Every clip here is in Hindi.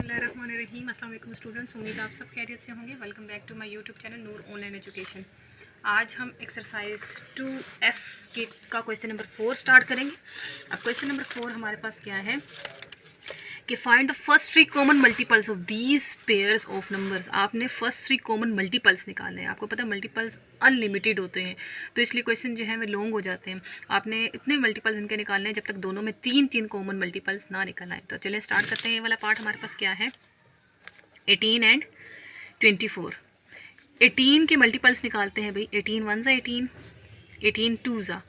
बिस्मिल्लाहिर्रहमानिर्रहीम। अस्सलाम वालेकुम स्टूडेंट्स, उम्मीद आप सब खैरियत से होंगे। Welcome back to my YouTube channel Noor online education. आज हम एक्सरसाइज 2F के का क्वेश्चन नंबर 4 स्टार्ट करेंगे। अब क्वेश्चन नंबर 4 हमारे पास क्या है कि find the first 3 common multiples of these pairs of numbers. आपने फर्स्ट 3 कॉमन मल्टीपल्स निकालने हैं। आपको पता है मल्टीपल्स अनलिमिटेड होते हैं, तो इसलिए क्वेश्चन जो है वे लॉन्ग हो जाते हैं। आपने इतने मल्टीपल्स इनके निकालने हैं जब तक दोनों में 3 कॉमन मल्टीपल्स ना निकल आए। तो चलिए स्टार्ट करते हैं। ये वाला पार्ट हमारे पास क्या है, 18 एंड 24। 18 के मल्टीपल्स निकालते हैं भाई। 18 1 ज़ा 18, 18 2 ज़ा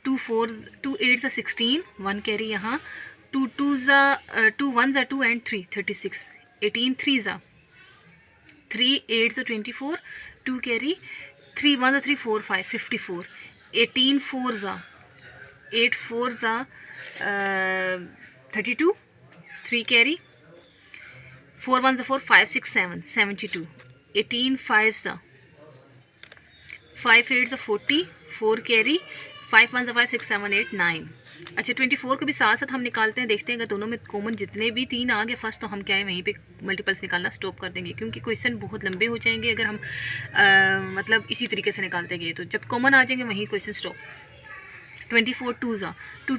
2, 4 2 8 ज़ा 16, 1 कैरी यहाँ, 2 2 ज़ा 2 1 ज़ा 2 एंड 3 36। 18 3 ज़ा 3, 8 ज़ा 24, 2 कैरी, 3 1 ज़ा 3 4 5 54। 18 4 ज़ा 8 4 ज़ा 32, 3 कैरी, 4 1 ज़ा 4 5 6 7 72। 18 5 ज़ा 5 8 ज़ा 40, 4 कैरी, 5 1 ज़ा 5 6 7 8 9। अच्छा 24 को भी साथ साथ हम निकालते हैं, देखते हैं अगर दोनों में कॉमन जितने भी 3 आ गए फर्स्ट, तो हम क्या है वहीं पे मल्टीपल्स निकालना स्टॉप कर देंगे, क्योंकि क्वेश्चन बहुत लंबे हो जाएंगे अगर हम मतलब इसी तरीके से निकालते गए। तो जब कॉमन आ जाएंगे वहीं क्वेश्चन स्टॉप। 24 2 ज़ा 2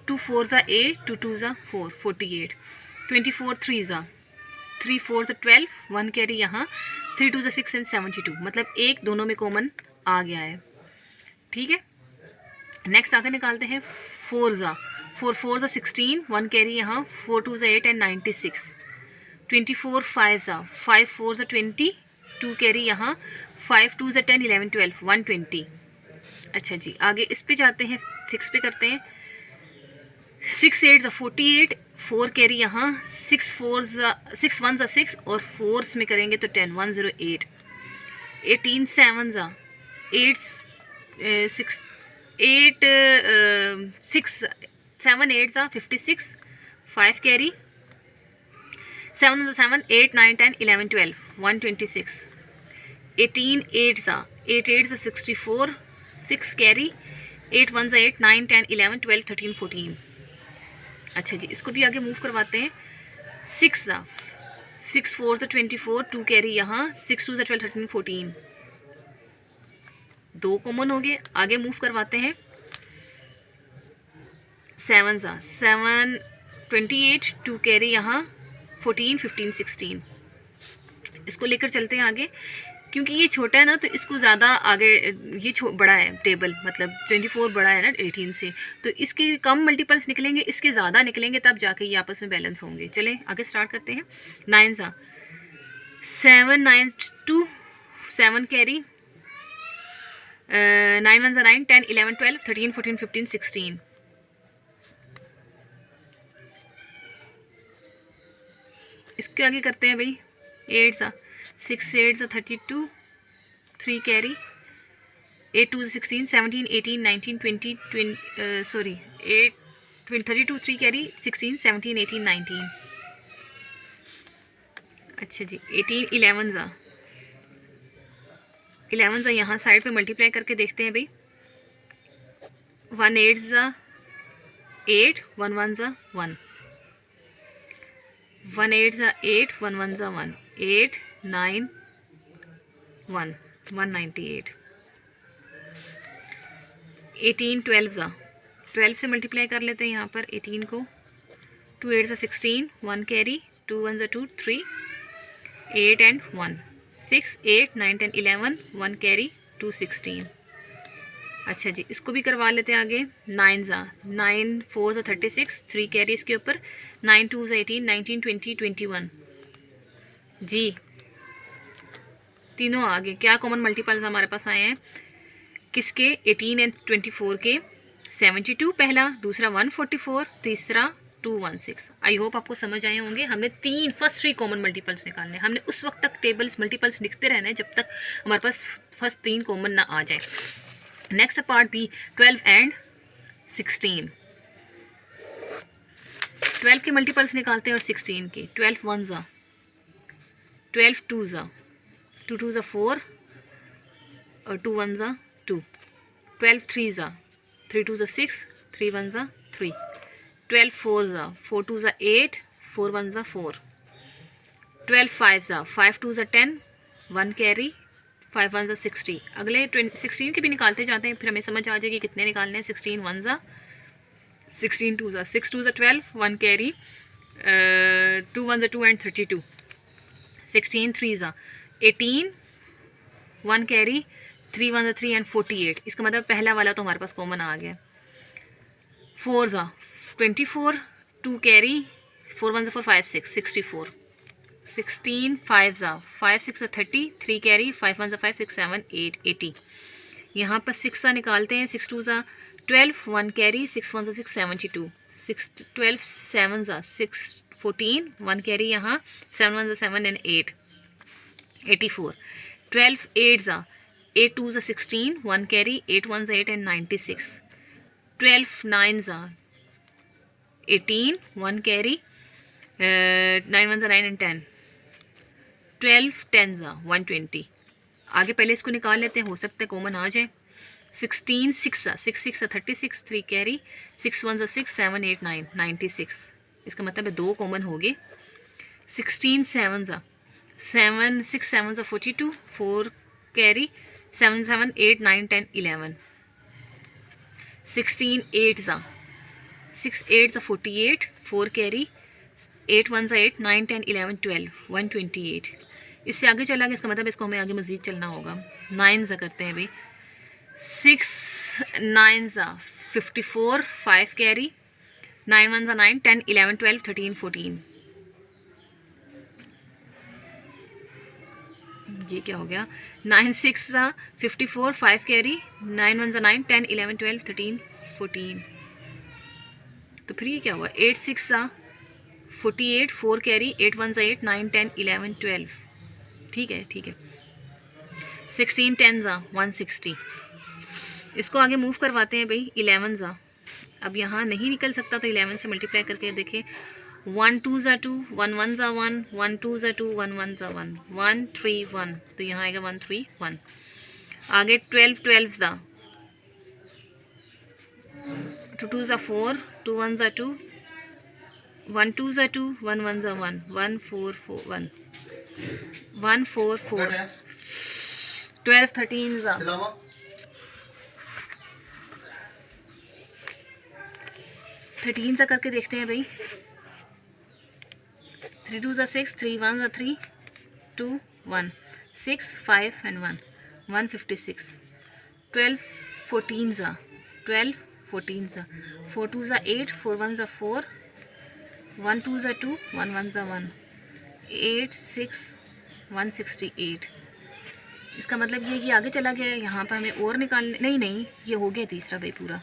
2 4 ज़ा 8, 2 2 ज़ा 4 48। 24 3 ज़ा 3 4 ज़ा 12, 1 कैरी यहाँ, 3 2 ज़ा 6 एंड 72। मतलब एक दोनों में कॉमन आ गया है। ठीक है, नेक्स्ट आगे निकालते हैं 4 ज़ा 4 4 ज़ा 16, 1 कैरी यहाँ, 4 2 ज़ा 8 एंड 96। 24 5 ज़ा 5 4 ज़ा 20, 2 कैरी यहाँ, 5 2 ज़ा 10 11 12 120। अच्छा जी, आगे इस पे जाते हैं, 6 पे करते हैं। 6 8 ज़ा 48, 4 कैरी यहाँ, 6 4 ज़ा 6 1 ज़ा 6 और 4 में करेंगे तो 10 108। 18 7 ज़ा 8 6 8 6 7 8 ज़ा 56, 5 कैरी, 7 ज़ा 7 8 9 10 11 12 126। 18 8 ज़ा 8 8 ज़ा 64, 6 कैरी, 8 1 ज़ा 8 9 10 11 12 13 14। अच्छा जी, इसको भी आगे मूव करवाते हैं। 6 ज़ा 6 4 ज़ा 24, 2 कैरी यहाँ, 6 2 ज़ा 12 13 14। 2 कॉमन हो गए, आगे मूव करवाते हैं। 7 ज़ा 7 28, 2 कैरी यहाँ, 14 15 16। इसको लेकर चलते हैं आगे, क्योंकि ये छोटा है ना तो इसको ज़्यादा आगे, ये बड़ा है टेबल, मतलब 24 बड़ा है ना 18 से, तो इसके कम मल्टीपल्स निकलेंगे, इसके ज़्यादा निकलेंगे, तब जाके ये आपस में बैलेंस होंगे। चलें आगे स्टार्ट करते हैं। 9 ज़ा 7 9 2, 7 कैरी, 9 1 ज़ा 9 10 11 12 13 14 15 16। इसके आगे करते हैं भाई। 8 ज़ा 6 8 ज़ा 32, 3 कैरी, 8 2 16 17 18 19 20 सॉरी 8 32 3 कैरी, 16 17 18 19। अच्छा जी, 18 11 ज़ा 11 ज़ा यहाँ साइड पे मल्टीप्लाई करके देखते हैं भाई। 1 8 ज़ा 8, 1 1 ज़ा 1, 1 8 ज़ा 8, 1 1 ज़ा 1, 8 9 1 198। 18 12 ज़ा 12 से मल्टीप्लाई कर लेते हैं यहाँ पर 18 को। 2 8 ज़ा 16, 1 कैरी, 2 1 ज़ा 2 3, 8 एंड 1 6 8 9 10 11 1 कैरी, 2 16। अच्छा जी, इसको भी करवा लेते हैं आगे। 9 ज़ा 9 4 ज़ा 36, 3 कैरी इसके ऊपर, 9 2 ज़ा 18 19 20 21। जी तीनों आगे क्या कॉमन मल्टीपल्स हमारे पास आए हैं, किसके, 18 एंड 24 के। 72 पहला, दूसरा 144, तीसरा 216। आई होप आपको समझ आए होंगे। हमने फर्स्ट 3 कॉमन मल्टीपल्स निकालने, हमने उस वक्त तक टेबल्स मल्टीपल्स लिखते रहना है जब तक हमारे पास फर्स्ट 3 कॉमन ना आ जाए। Next part B 12 and 16। 12 के मल्टीपल्स निकालते हैं और 16 के। 12 1 ज़ा 12 2 ज़ा 2 2 ज़ा 4 और 2 1 ज़ा 2। 12 3 ज़ा 3 2 ज़ा 6, 3 1 ज़ा 3। 12 4 ज़ा 4 2 ज़ा 8, 4 1 ज़ा 4। 12 5 ज़ा 5 2 ज़ा 10, 1 कैरी, 5 1 ज़ा 60। अगले 16 के भी निकालते जाते हैं, फिर हमें समझ आ जाएगी कितने निकालने हैं। 16 1 ज़ा 16 2 ज़ा 6 2 ज़ा 12, 1 कैरी, 2 1 ज़ा 2 एंड 32। 16 3 ज़ा 18, 1 कैरी, 3 1 ज़ा 3 एंड 48। इसका मतलब पहला वाला तो हमारे पास कॉमन आ गया। 4 ज़ा 24, 2 कैरी, 4 1 ज़ा 4 5 6 64। 16 5 ज़ा 5 6 ज़ा 30, 3 कैरी, 5 1 ज़ा 5 6 7 8 80। यहाँ पर 6 ज़ा निकालते हैं। 6 2 ज़ा 12, 1 कैरी, 6 1 ज़ा 6 72। 6 12 7 ज़ा 6 14, 1 कैरी यहाँ, 7 1 ज़ा 7 एंड 8 84। 12 8 ज़ा 8 2 ज़ा 16, 1 कैरी, 8 1 ज़ा 8 एंड 96। 12 9 ज़ा 18, 1 कैरी, 9 1 ज़ा 9 एंड 10। 12 10 ज़ा 120। आगे पहले इसको निकाल लेते हैं, हो सकता है कॉमन आ जाए। 16 6 ज़ा 6 6 ज़ा 36, 3 कैरी, 6 1 ज़ा 6 7 8 9 96। इसका मतलब है 2 कॉमन हो गए। 16 7 ज़ा 7 6 7 ज़ा 42, 4 कैरी, 7 7 8 9 10 11। 16 8 ज़ा 6 8 ज़ा 48, 4 कैरी, 8 1 ज़ा 8 9 10 11 12 128। इससे आगे चला गया, इसका मतलब इसको हमें आगे मज़ीद चलना होगा। 9 ज़ा करते हैं भाई। 6 9 ज़ा 54, 5 कैरी, 9 1 ज़ा 9 10 11 12 13 14। ये क्या हो गया? 9 6 ज़ा 54, 5 कैरी, 9 1 ज़ा 9 10 11 12 13 14। तो फिर ये क्या हुआ? 8 6 ज़ा 48, 4 कैरी, 8 1 ज़ा 8 9 10 11 12। ठीक है ठीक है। 16 10 ज़ा 160। इसको आगे मूव करवाते हैं भाई। 11 ज़ा, अब यहाँ नहीं निकल सकता तो 11 से मल्टीप्लाई करके देखिए। 1 2 ज़ा 2, 1 1 ज़ा 1, 1 2 ज़ा 2, 1 1 ज़ा 1, 1 3 1, तो यहाँ आएगा 1 3 1। आगे 12 12 ज़ा 2 2 ज़ा 4, 2 1 ज़ा 2, 1 2 ज़ा 2, 1 1 ज़ा 1, 1 4 4 1, 1 4 4। 12 13 ज़ा 13 सा करके देखते हैं भाई। 3 2 ज़ा 6, 3 1 ज़ा 3 2 1, 6 5 एंड 1 156। 12 14 ज़ा 12 14 ज़ा 4 2 ज़ा 8, 4 1 ज़ा 4, 1 2 ज़ा 2, 1 1 ज़ा 1, 8 6 168। इसका मतलब ये कि आगे चला गया। यहाँ पर हमें और निकालने, नहीं ये हो गया तीसरा भाई पूरा।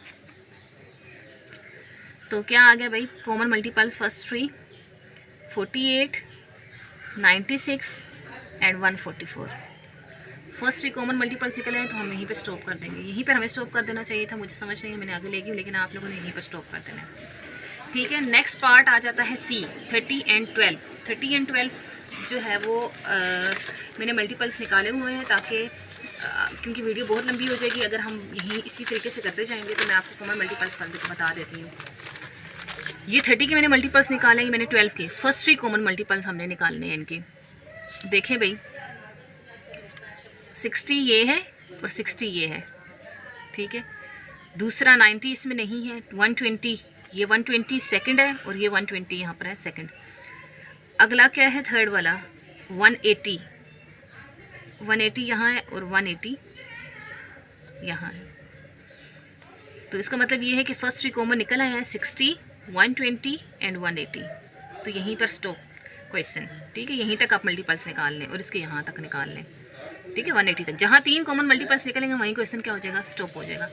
तो क्या आ गया भाई? Common multiples first 3 48 96 and 144। First 3 common multiples निकले हैं तो हम यहीं पे स्टॉप कर देंगे। यहीं पर हमें स्टॉप कर देना चाहिए था, मुझे समझ नहीं है, मैंने आगे ले गई, लेकिन आप लोगों ने यहीं पर स्टॉप कर देना है। ठीक है। नेक्स्ट पार्ट आ जाता है सी 30 एंड 12। 30 एंड 12 जो है वो मैंने मल्टीपल्स निकाले हुए हैं ताकि क्योंकि वीडियो बहुत लंबी हो जाएगी अगर हम यहीं इसी तरीके से करते जाएंगे। तो मैं आपको कॉमन मल्टीपल्स बता देती हूँ। ये 30 के मैंने मल्टीपल्स निकाले, ये मैंने 12 के फर्स्ट 3 कॉमन मल्टीपल्स हमने निकालने हैं इनके। देखें भाई, 60 ये है और 60 ये है। ठीक है। दूसरा 90 इसमें नहीं है। 120, ये 120 सेकंड है और ये 120 यहाँ पर है सेकंड। अगला क्या है? थर्ड वाला 180, 180 यहाँ है और 180 यहाँ है। तो इसका मतलब ये है कि फर्स्ट 3 कॉमन निकल आया है 60 120 एंड 180। तो यहीं पर स्टॉप क्वेश्चन। ठीक है। यहीं तक आप मल्टीपल्स निकाल लें और इसके यहाँ तक निकाल लें। ठीक है। 180 तक जहाँ 3 कॉमन मल्टीपल्स निकलेंगे वहीं क्वेश्चन क्या हो जाएगा? स्टॉप हो जाएगा।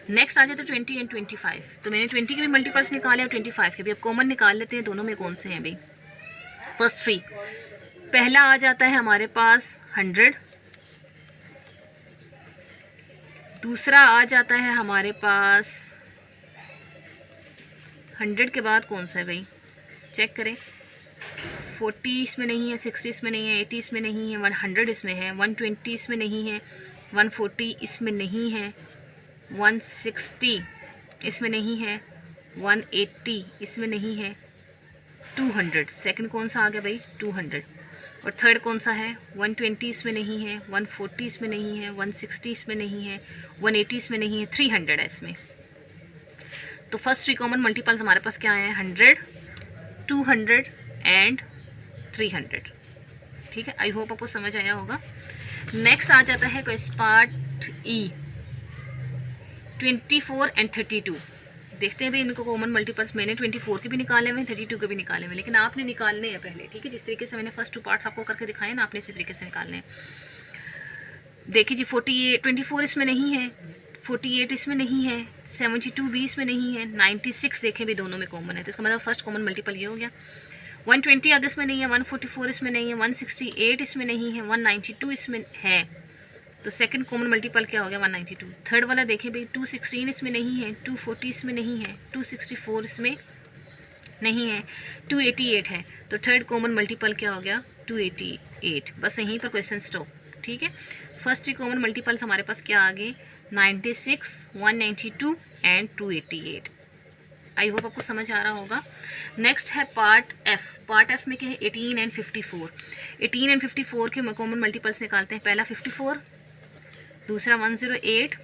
नेक्स्ट आ जाता है 20 एंड 25। तो मैंने 20 के भी मल्टीपल्स निकाले और 25 के भी। अब कॉमन निकाल लेते हैं दोनों में कौन से हैं भाई। फर्स्ट 3, पहला आ जाता है हमारे पास 100, दूसरा आ जाता है हमारे पास 100 के बाद कौन सा है भाई? चेक करें। 40 इसमें नहीं है, 60 इसमें नहीं है, 80 इसमें नहीं है, 100 इसमें है, 120 इसमें नहीं है, 140 इसमें नहीं है, 160 इसमें नहीं है, 180 इसमें नहीं है, 200 सेकंड कौन सा आ गया भाई? 200। और थर्ड कौन सा है, 120 इसमें नहीं है, 140 इसमें नहीं है, 160 इसमें नहीं है, 180 इसमें नहीं है, 300 है इसमें। तो फर्स्ट 3 कॉमन मल्टीपल्स हमारे पास क्या है, 100, 200 एंड 300। ठीक है, आई होप आपको समझ आया होगा। नेक्स्ट आ जाता है क्वेश्चन पार्ट ई, 24 एंड 32। देखते हैं भाई इनको कॉमन मल्टीपल्स। मैंने 24 के भी निकाले हुए हैं, 32 के भी निकाले हुए हैं, लेकिन आपने निकालने हैं पहले। ठीक है, जिस तरीके से मैंने फर्स्ट 2 पार्ट्स आपको करके दिखाए ना, आपने इसी तरीके से निकालने हैं। देखिए जी, 24 इसमें नहीं है, 48 इसमें नहीं है, 72 भी इसमें नहीं है, 96 देखें भी दोनों में कॉमन है, तो इसका मतलब फर्स्ट कॉमन मल्टीपल ये हो गया। 120 अगस्त में नहीं है, 144 इसमें नहीं है, 168 इसमें नहीं है, 192 इसमें है, तो सेकंड कॉमन मल्टीपल क्या हो गया, 192। थर्ड वाला देखें भाई, 216 इसमें नहीं है, 240 इसमें नहीं है, 264 इसमें नहीं है, 288 है, तो थर्ड कॉमन मल्टीपल क्या हो गया, 288। बस यहीं पर क्वेश्चन स्टॉप। ठीक है, फर्स्ट 3 कॉमन मल्टीपल्स हमारे पास क्या आ गए, 96, 192 एंड 288। आई होप आपको समझ आ रहा होगा। नेक्स्ट है पार्ट एफ। पार्ट एफ में क्या है, 18 एंड 54। 18 एंड 54 के कॉमन मल्टीपल्स निकालते हैं। पहला 54, दूसरा 108,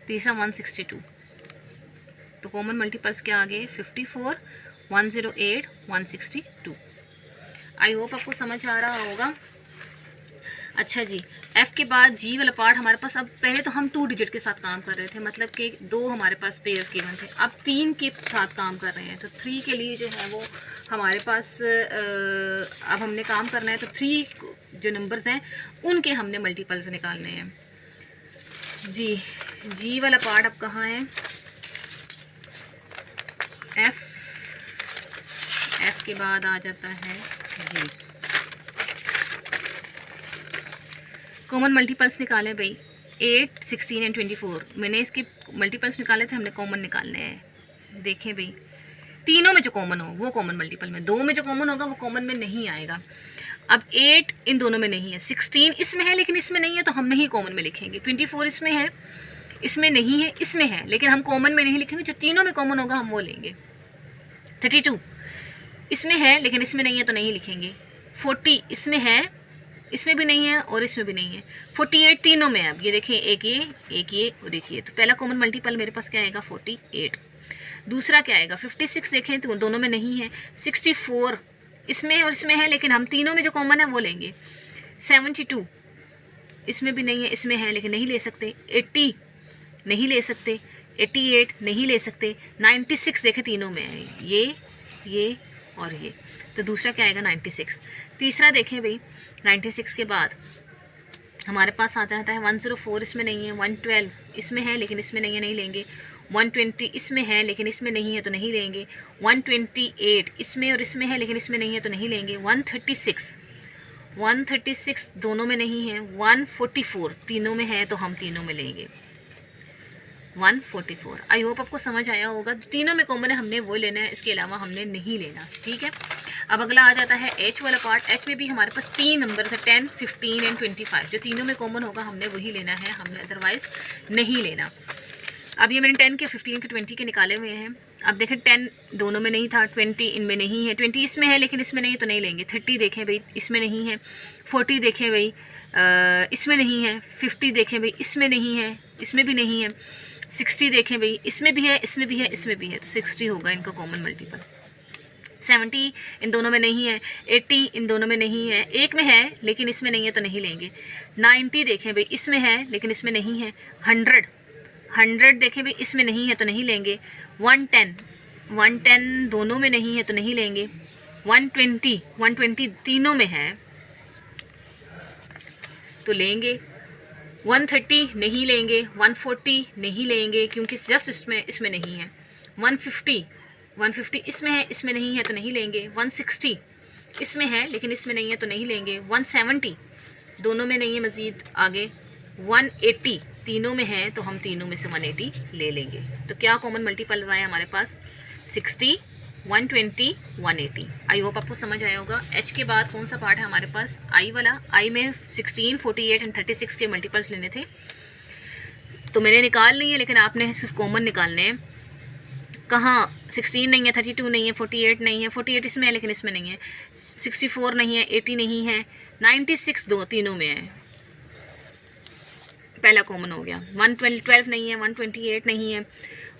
तीसरा 162। तो कॉमन मल्टीपल्स क्या आ गए, 54, 108, 162। आई होप आपको समझ आ रहा होगा। अच्छा जी, एफ के बाद जी वाला पार्ट हमारे पास, अब पहले तो हम 2 डिजिट के साथ काम कर रहे थे, मतलब कि 2 हमारे पास पेयर्स गिवन थे, अब 3 के साथ काम कर रहे हैं। तो 3 के लिए जो है वो हमारे पास अब हमने काम करना है, तो 3 जो नंबर्स हैं उनके हमने मल्टीपल्स निकालने हैं। जी वाला पार्ट अब कहाँ है, एफ के बाद आ जाता है जी। कॉमन मल्टीपल्स निकाले भाई, 8, 16 एंड 24। मैंने इसके मल्टीपल्स निकाले थे, हमने कॉमन निकालने हैं। देखें भाई, तीनों में जो कॉमन हो वो कॉमन मल्टीपल में, 2 में जो कॉमन होगा वो कॉमन में नहीं आएगा। अब 8 इन दोनों में नहीं है, 16 इसमें है लेकिन इसमें नहीं है, तो हम नहीं कॉमन में लिखेंगे। 24 इसमें है, इसमें नहीं है, इसमें है, लेकिन हम कॉमन में नहीं लिखेंगे, जो तीनों में कॉमन होगा हम वो लेंगे। 32 इसमें है लेकिन इसमें नहीं है, तो नहीं लिखेंगे। 40 इसमें है, इसमें भी नहीं है और इसमें भी नहीं है। 48 तीनों में है। अब ये देखिए, एक ये और एक ये, तो पहला कॉमन मल्टीपल मेरे पास क्या आएगा, 48। दूसरा क्या आएगा, 56 देखें तो दोनों में नहीं है। 64 इसमें और इसमें है, लेकिन हम तीनों में जो कॉमन है वो लेंगे। 72 इसमें भी नहीं है, इसमें है लेकिन नहीं ले सकते। 80 नहीं ले सकते, 88 नहीं ले सकते। 96 देखें तीनों में है, ये और ये, तो दूसरा क्या आएगा, 96। तीसरा देखें भाई, 96 के बाद हमारे पास आ जाता है 104, इसमें नहीं है। 112 इसमें है लेकिन इसमें नहीं है, नहीं लेंगे। 120 इसमें है लेकिन इसमें नहीं है, तो नहीं लेंगे। 128 इसमें और इसमें है लेकिन इसमें नहीं है, तो नहीं लेंगे। 136 दोनों में नहीं है। 144 तीनों में है, तो हम तीनों में लेंगे। 144। आई होप आपको समझ आया होगा। तीनों में कॉमन है, हमने वो लेना है, इसके अलावा हमने नहीं लेना। ठीक है, अब अगला आ जाता है एच वाला पार्ट। एच में भी हमारे पास 3 नंबर है, 10, 15 एंड 25। जो तीनों में कॉमन होगा हमने वही लेना है, हमने अदरवाइज नहीं लेना। अब ये मैंने 10 के, 15 के, 20 के निकाले हुए हैं। अब देखें, 10 दोनों में नहीं था, 20 इनमें नहीं है। 20 इसमें है लेकिन इसमें नहीं है, तो नहीं लेंगे। 30 देखें भाई, इसमें नहीं है। 40 देखें भाई, इसमें नहीं है। 50 देखें भाई, इसमें नहीं है, इसमें भी नहीं है। 60 देखें भाई, इसमें भी है, इसमें भी है, इसमें भी है, तो 60 होगा इनका कॉमन मल्टीपल। 70 इन दोनों में नहीं है। 80 इन दोनों में नहीं है, एक में है लेकिन इसमें नहीं है, तो नहीं लेंगे। 90 देखें भाई, इसमें है लेकिन इसमें नहीं है। 100 देखें भाई, इसमें नहीं है, तो नहीं लेंगे। 110 दोनों में नहीं है, तो नहीं लेंगे। 120 तीनों में है, तो लेंगे। 130 नहीं लेंगे। 140 नहीं लेंगे क्योंकि जस्ट इसमें नहीं है। 150 इसमें है, इसमें नहीं है, तो नहीं लेंगे। 160 इसमें है लेकिन इसमें नहीं है, तो नहीं लेंगे। 170 दोनों में नहीं है, मज़ीद आगे। 180 तीनों में है, तो हम तीनों में से 180 ले लेंगे। तो क्या कॉमन मल्टीपल आए हमारे पास, 60, 120, 180। आई होप आपको समझ आया होगा। एच के बाद कौन सा पार्ट है हमारे पास, आई वाला। आई में 16, 48 एंड 36 के मल्टीपल्स लेने थे, तो मैंने निकाल लिए, लेकिन आपने सिर्फ कॉमन निकालने हैं। कहाँ 16 नहीं है, 32 नहीं है, 48 नहीं है, 48 इसमें है लेकिन इसमें नहीं है, 64 नहीं है, 80 नहीं है, 96 दो तीनों में है, पहला कॉमन हो गया। 112 नहीं है, 128 नहीं है,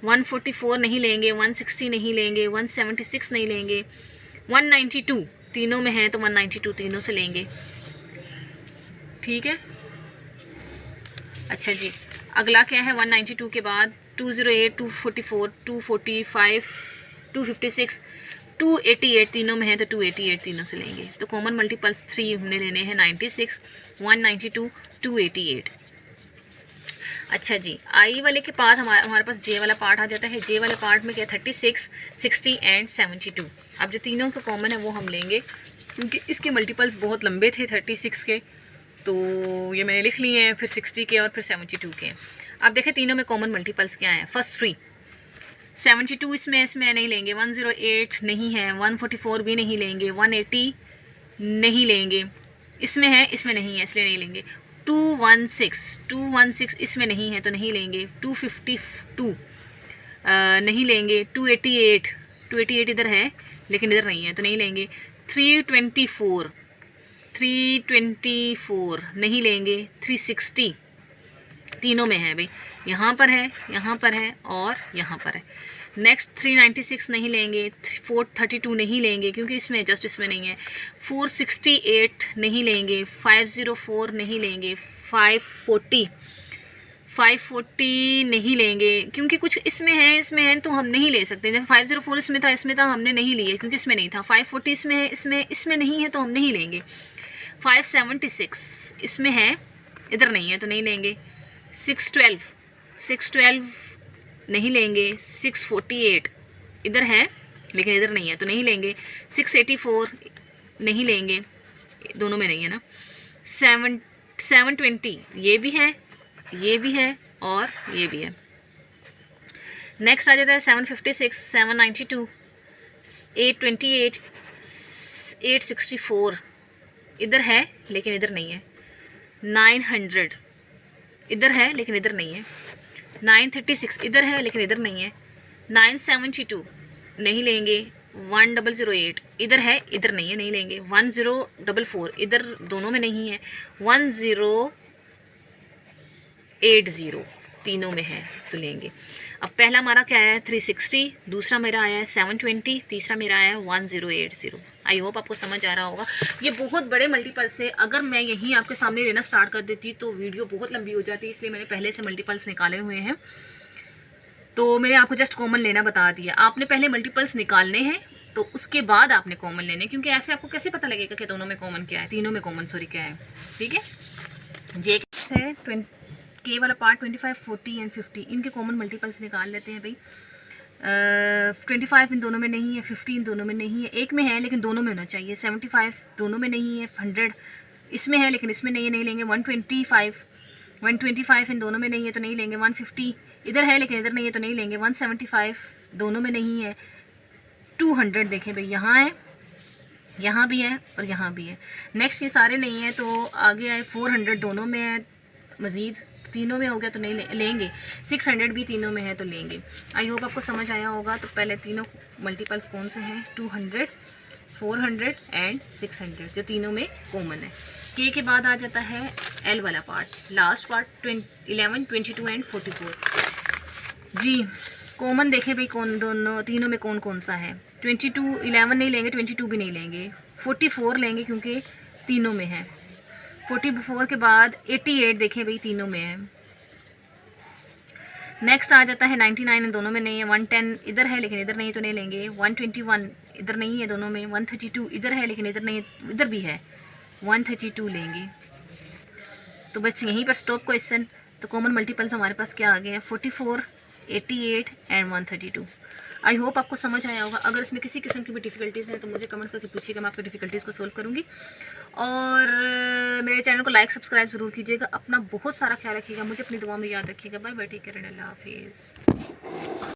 144 नहीं लेंगे, 160 नहीं लेंगे, 176 नहीं लेंगे, 192 तीनों में है तो 192 तीनों से लेंगे। ठीक है, अच्छा जी, अगला क्या है 192 के बाद 208, 244, 245, 256, 288 तीनों में है तो 288 तीनों से लेंगे। तो कॉमन मल्टीपल्स 3 हमने लेने हैं 96, 192, 288। अच्छा जी, आई वाले के पास हमारे पास जे वाला पार्ट आ जाता है। जे वाले पार्ट में क्या 36, 60 एंड 72। अब जो तीनों का कॉमन है वो हम लेंगे क्योंकि इसके मल्टीपल्स बहुत लंबे थे 36 के, तो ये मैंने लिख लिए हैं, फिर 60 के और फिर 72 के। अब देखें तीनों में कॉमन मल्टीपल्स क्या हैं। फर्स्ट 3 72 इसमें नहीं लेंगे, 108 नहीं है, 144 भी नहीं लेंगे, 180 नहीं लेंगे, इसमें है इसमें नहीं है इसलिए नहीं लेंगे। 216 इसमें नहीं है तो नहीं लेंगे। 252 नहीं लेंगे। 288 इधर है लेकिन इधर नहीं है तो नहीं लेंगे। 324 नहीं लेंगे। 360 तीनों में है भाई, यहाँ पर है, यहाँ पर है और यहाँ पर है। नेक्स्ट 396 नहीं लेंगे। 432 नहीं लेंगे क्योंकि इसमें जस्ट इसमें नहीं है। 468 नहीं लेंगे। 504 नहीं लेंगे। 540 नहीं लेंगे क्योंकि कुछ इसमें है तो हम नहीं ले सकते। जैसे 504 इसमें था हमने नहीं लिए क्योंकि इसमें नहीं था। 540 इसमें है, इसमें नहीं है तो हम नहीं लेंगे। 576 इसमें है, इधर नहीं है तो नहीं लेंगे। 612 नहीं लेंगे। 648 इधर है लेकिन इधर नहीं है तो नहीं लेंगे। 684 नहीं लेंगे, दोनों में नहीं है ना। 720 ये भी है और ये भी है। नेक्स्ट आ जाता है 756, 792, 828, 864 इधर है लेकिन इधर नहीं है। 900 इधर है लेकिन इधर नहीं है। 936 इधर है लेकिन इधर नहीं है। 972 नहीं लेंगे। 1008 इधर है इधर नहीं है, नहीं लेंगे। 1044 इधर दोनों में नहीं है। 1080 तीनों में है तो लेंगे। अब पहला हमारा क्या आया है 360, दूसरा मेरा आया है 720, तीसरा मेरा आया है 1080। आई होप आपको समझ आ रहा होगा। ये बहुत बड़े मल्टीपल्स से अगर मैं यहीं आपके सामने लेना स्टार्ट कर देती तो वीडियो बहुत लंबी हो जाती, इसलिए मैंने पहले से मल्टीपल्स निकाले हुए हैं। तो मैंने आपको जस्ट कॉमन लेना बता दिया। आपने पहले मल्टीपल्स निकालने हैं तो उसके बाद आपने कॉमन लेने, क्योंकि ऐसे आपको कैसे पता लगेगा कि दोनों में कॉमन क्या है, तीनों में कॉमन क्या है। ठीक है, जे है के वाला पार्ट 25, 40 एंड 50 इनके कॉमन मल्टीपल्स निकाल लेते हैं भाई। 25 इन दोनों में नहीं है। 50 इन दोनों में नहीं है, एक में है लेकिन दोनों में होना चाहिए। 75 दोनों में नहीं है। 100 इसमें है लेकिन इसमें नहीं है, नहीं लेंगे। 125 इन दोनों में नहीं है तो नहीं लेंगे। 150 इधर है लेकिन इधर नहीं है तो नहीं लेंगे। 175 दोनों में नहीं है। 200 देखें भाई, यहाँ है, यहाँ भी है और यहाँ भी है। नेक्स्ट ये सारे नहीं है तो आगे आए 400 दोनों में है, मज़ीद तीनों में हो गया तो नहीं लेंगे। 600 भी तीनों में है तो लेंगे। आई होप आपको समझ आया होगा। तो पहले तीनों मल्टीपल्स कौन से हैं, 200, 400 एंड 600 जो तीनों में कॉमन है। के बाद आ जाता है एल वाला पार्ट, लास्ट पार्ट 11, 22 एंड 44। जी कॉमन देखें भाई कौन दोनों तीनों में कौन सा है। 22 11 नहीं लेंगे, 22 भी नहीं लेंगे। 44 लेंगे क्योंकि तीनों में है। 44 के बाद 88 देखें भाई तीनों में है। नेक्स्ट आ जाता है 99 इन दोनों में नहीं है। 110 इधर है लेकिन इधर नहीं तो नहीं लेंगे। 121 इधर नहीं है दोनों में। 132 इधर है लेकिन इधर नहीं है, इधर भी है। 132 लेंगे। तो बस यहीं पर स्टॉप क्वेश्चन। तो कॉमन मल्टीपल्स हमारे पास क्या आ गए हैं, 44, 88 एंड 132। आई होप आपको समझ आया होगा। अगर इसमें किसी किस्म की भी डिफ़िकल्टीज़ हैं तो मुझे कमेंट्स करके पूछिएगा, मैं आपकी डिफ़िकल्टीज़ को सोल्व करूँगी। और मेरे चैनल को लाइक सब्सक्राइब ज़रूर कीजिएगा। अपना बहुत सारा ख्याल रखिएगा, मुझे अपनी दुआ में याद रखिएगा। Bye bye, take care and अल्लाह हाफिज़।